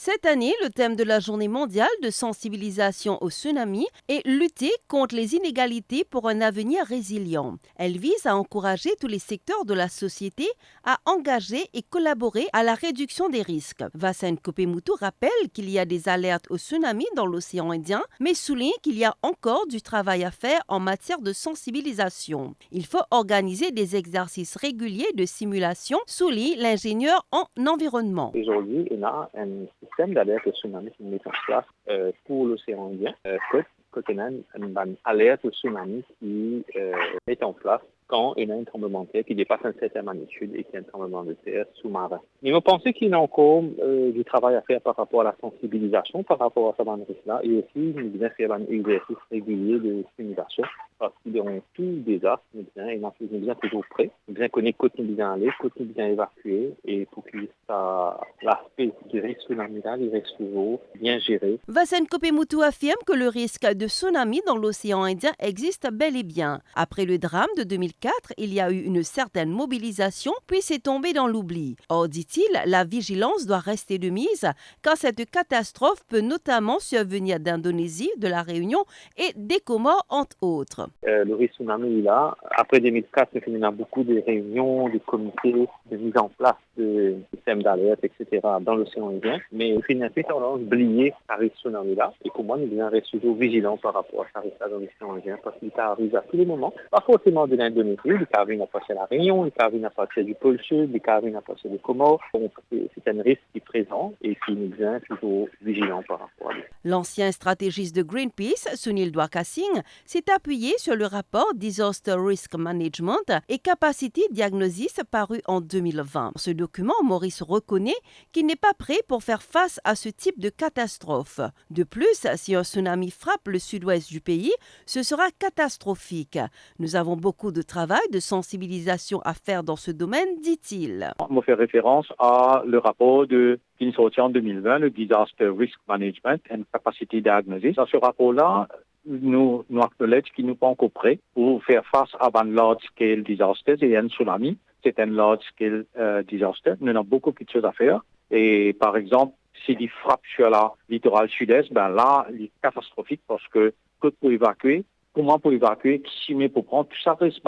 Cette année, le thème de la Journée mondiale de sensibilisation au tsunami est lutter contre les inégalités pour un avenir résilient. Elle vise à encourager tous les secteurs de la société à engager et collaborer à la réduction des risques. Vassan Kopemutu rappelle qu'il y a des alertes au tsunami dans l'océan Indien, mais souligne qu'il y a encore du travail à faire en matière de sensibilisation. Il faut organiser des exercices réguliers de simulation, souligne l'ingénieur en environnement. Aujourd'hui, on a un système d'alerte au tsunami qui est mis en place pour l'océan Indien. Quand on a une alerte au tsunami qui est en place quand il y a un tremblement de terre qui dépasse une certaine magnitude et qu'il y a un tremblement de terre sous-marin. Mais on pensait qu'il y a encore du travail à faire par rapport à la sensibilisation, par rapport à ce risque-là, et aussi nous devons faire un exercice régulier de simulation parce qu'ils ont tous des désastres, nous devons toujours prêts, nous devons connaître quotidien aller, quotidien évacuer, et pour que l'aspect du risque tsunami-là, il reste toujours bien géré. Vassan Kopemutu affirme que le risque de tsunami dans l'océan Indien existe bel et bien. Après le drame de 2004, il y a eu une certaine mobilisation, puis c'est tombé dans l'oubli. Or, dit-il, la vigilance doit rester de mise, car cette catastrophe peut notamment survenir d'Indonésie, de la Réunion et des Comores, entre autres. Le risque tsunami est là. Après 2004, il y a beaucoup de réunions, de comités, de mise en place de systèmes d'alerte, etc. dans l'océan Indien. Mais finalement, on a oublié ce risque tsunami-là. Et pour moi, nous devons rester toujours vigilants par rapport à ce risque-là dans l'océan Indien, parce qu'il arrive à tous les moments. Pas forcément de l'Indonésie, il arrive à passer la Réunion, il arrive à passer du pôle sud, il arrive à passer des Comores. Donc, c'est un risque qui est présent et qui nous devons toujours vigilants par rapport à lui. L'ancien stratégiste de Greenpeace, Sunil Dwaka Singh, s'est appuyé sur le rapport Disaster Risk Management et Capacity Diagnosis paru en 2020. Ce document, Maurice reconnaît qu'il n'est pas prêt pour faire face à ce type de catastrophe. De plus, si un tsunami frappe le sud-ouest du pays, ce sera catastrophique. Nous avons beaucoup de travail de sensibilisation à faire dans ce domaine, dit-il. On me fait référence à le rapport qui est sorti en 2020, le Disaster Risk Management and Capacity Diagnosis. Dans ce rapport-là, nous acknowledge qu'il n'est pas encore prêt pour faire face à un large-scale disaster et un tsunami. C'est un large-scale disaster. Nous avons beaucoup de choses à faire. Et par exemple, s'il frappe sur la littoral sud-est, là, il est catastrophique parce que pour évacuer, comment pour évacuer, qui s'y met pour prendre, tout ça reste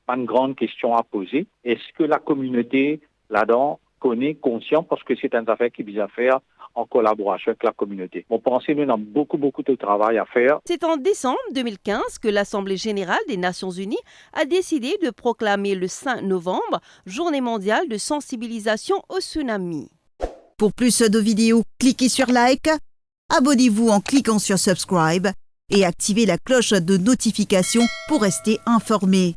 une grande question à poser. Est-ce que la communauté, là-dedans, connaît, conscient, parce que c'est une affaire qui vise à faire en collaboration avec la communauté. Bon, pensez, nous avons beaucoup de travail à faire. C'est en décembre 2015 que l'Assemblée générale des Nations unies a décidé de proclamer le 5 novembre Journée mondiale de sensibilisation au tsunami. Pour plus de vidéos, cliquez sur like, abonnez-vous en cliquant sur subscribe et activez la cloche de notification pour rester informé.